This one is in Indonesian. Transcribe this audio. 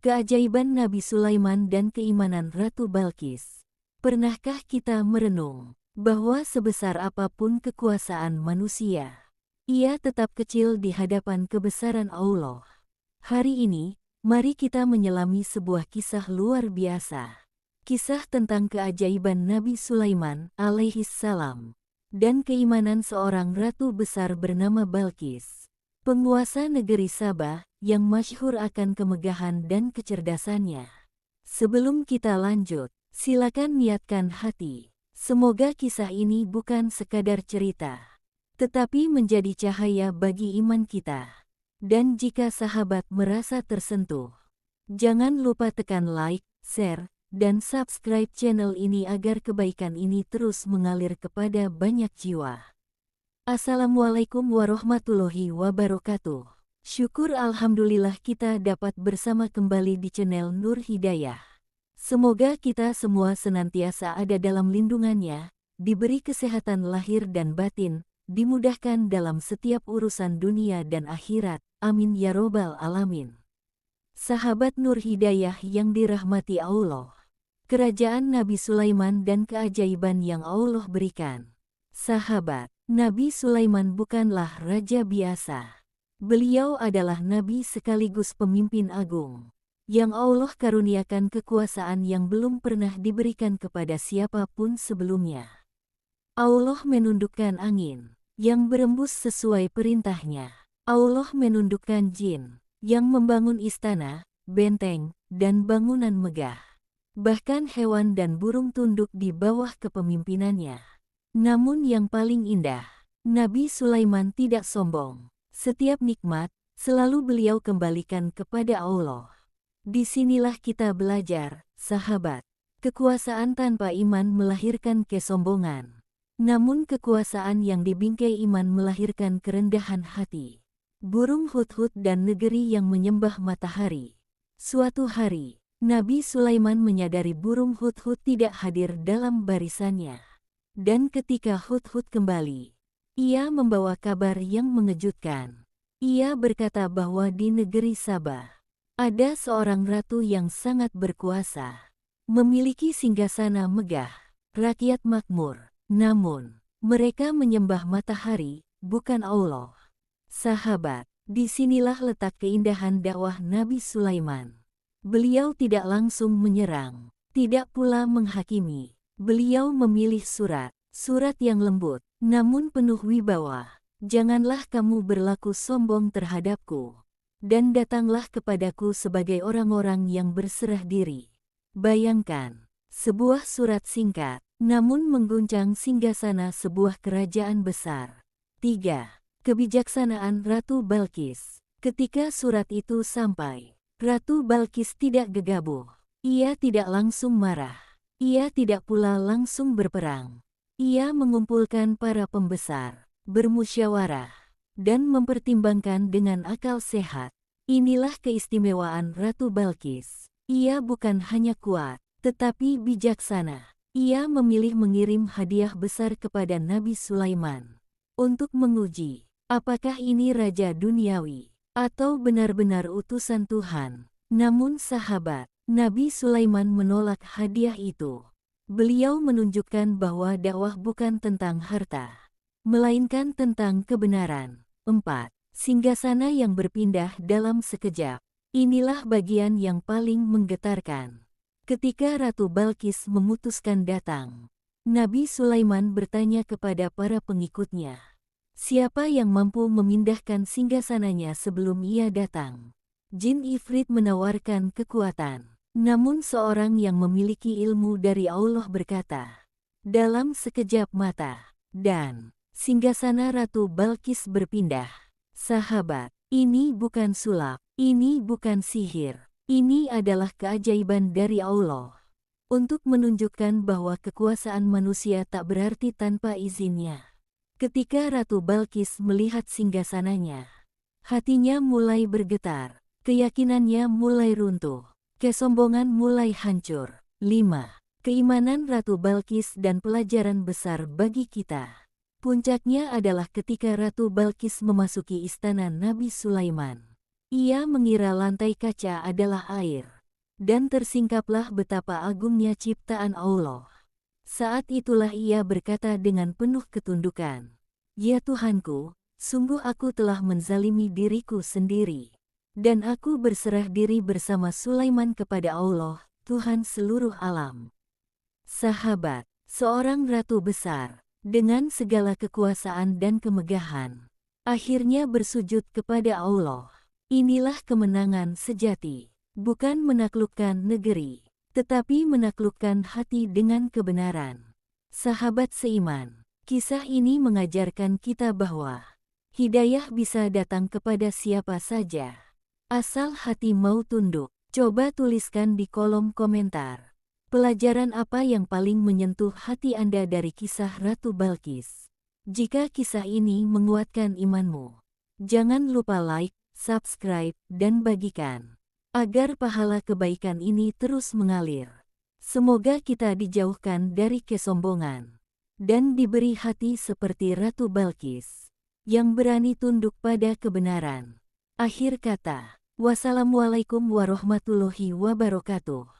Keajaiban Nabi Sulaiman dan keimanan Ratu Balqis. Pernahkah kita merenung bahwa sebesar apapun kekuasaan manusia, ia tetap kecil di hadapan kebesaran Allah? Hari ini, mari kita menyelami sebuah kisah luar biasa. Kisah tentang keajaiban Nabi Sulaiman alaihi salam dan keimanan seorang ratu besar bernama Balqis, penguasa negeri Sabah yang masyhur akan kemegahan dan kecerdasannya. Sebelum kita lanjut, silakan niatkan hati. Semoga kisah ini bukan sekadar cerita, tetapi menjadi cahaya bagi iman kita. Dan jika sahabat merasa tersentuh, jangan lupa tekan like, share, dan subscribe channel ini agar kebaikan ini terus mengalir kepada banyak jiwa. Assalamualaikum warahmatullahi wabarakatuh. Syukur alhamdulillah kita dapat bersama kembali di channel Nur Hidayah. Semoga kita semua senantiasa ada dalam lindungannya, diberi kesehatan lahir dan batin, dimudahkan dalam setiap urusan dunia dan akhirat. Amin ya robbal alamin. Sahabat Nur Hidayah yang dirahmati Allah, kerajaan Nabi Sulaiman dan keajaiban yang Allah berikan. Sahabat, Nabi Sulaiman bukanlah raja biasa. Beliau adalah nabi sekaligus pemimpin agung, yang Allah karuniakan kekuasaan yang belum pernah diberikan kepada siapapun sebelumnya. Allah menundukkan angin, yang berembus sesuai perintahnya. Allah menundukkan jin, yang membangun istana, benteng, dan bangunan megah. Bahkan hewan dan burung tunduk di bawah kepemimpinannya. Namun yang paling indah, Nabi Sulaiman tidak sombong. Setiap nikmat, selalu beliau kembalikan kepada Allah. Disinilah kita belajar, sahabat. Kekuasaan tanpa iman melahirkan kesombongan. Namun kekuasaan yang dibingkai iman melahirkan kerendahan hati. Burung hudhud dan negeri yang menyembah matahari. Suatu hari, Nabi Sulaiman menyadari burung hudhud tidak hadir dalam barisannya. Dan ketika hudhud kembali, ia membawa kabar yang mengejutkan. Ia berkata bahwa di negeri Sabah, ada seorang ratu yang sangat berkuasa, memiliki singgasana megah, rakyat makmur. Namun, mereka menyembah matahari, bukan Allah. Sahabat, disinilah letak keindahan dakwah Nabi Sulaiman. Beliau tidak langsung menyerang, tidak pula menghakimi. Beliau memilih surat yang lembut, namun penuh wibawa. Janganlah kamu berlaku sombong terhadapku, dan datanglah kepadaku sebagai orang-orang yang berserah diri. Bayangkan, sebuah surat singkat, namun mengguncang singgasana sebuah kerajaan besar. 3. Kebijaksanaan Ratu Balqis. Ketika surat itu sampai, Ratu Balqis tidak gegabah. Ia tidak langsung marah. Ia tidak pula langsung berperang. Ia mengumpulkan para pembesar, bermusyawarah, dan mempertimbangkan dengan akal sehat. Inilah keistimewaan Ratu Balqis. Ia bukan hanya kuat, tetapi bijaksana. Ia memilih mengirim hadiah besar kepada Nabi Sulaiman untuk menguji apakah ini raja duniawi atau benar-benar utusan Tuhan. Namun sahabat, Nabi Sulaiman menolak hadiah itu. Beliau menunjukkan bahwa dakwah bukan tentang harta, melainkan tentang kebenaran. 4. Singgasana yang berpindah dalam sekejap. Inilah bagian yang paling menggetarkan. Ketika Ratu Balqis memutuskan datang, Nabi Sulaiman bertanya kepada para pengikutnya, siapa yang mampu memindahkan singgasananya sebelum ia datang? Jin Ifrit menawarkan kekuatan. Namun seorang yang memiliki ilmu dari Allah berkata, dalam sekejap mata, dan singgasana Ratu Balqis berpindah. Sahabat, ini bukan sulap, ini bukan sihir, ini adalah keajaiban dari Allah. Untuk menunjukkan bahwa kekuasaan manusia tak berarti tanpa izinnya. Ketika Ratu Balqis melihat singgasananya, hatinya mulai bergetar, keyakinannya mulai runtuh. Kesombongan mulai hancur. 5. Keimanan Ratu Balqis dan pelajaran besar bagi kita. Puncaknya adalah ketika Ratu Balqis memasuki istana Nabi Sulaiman. Ia mengira lantai kaca adalah air. Dan tersingkaplah betapa agungnya ciptaan Allah. Saat itulah ia berkata dengan penuh ketundukan, "Ya Tuhanku, sungguh aku telah menzalimi diriku sendiri. Dan aku berserah diri bersama Sulaiman kepada Allah, Tuhan seluruh alam." Sahabat, seorang ratu besar, dengan segala kekuasaan dan kemegahan, akhirnya bersujud kepada Allah. Inilah kemenangan sejati, bukan menaklukkan negeri, tetapi menaklukkan hati dengan kebenaran. Sahabat seiman, kisah ini mengajarkan kita bahwa hidayah bisa datang kepada siapa saja, asal hati mau tunduk. Coba tuliskan di kolom komentar. Pelajaran apa yang paling menyentuh hati Anda dari kisah Ratu Balkis? Jika kisah ini menguatkan imanmu, jangan lupa like, subscribe, dan bagikan, agar pahala kebaikan ini terus mengalir. Semoga kita dijauhkan dari kesombongan, dan diberi hati seperti Ratu Balkis, yang berani tunduk pada kebenaran. Akhir kata, wassalamualaikum warahmatullahi wabarakatuh.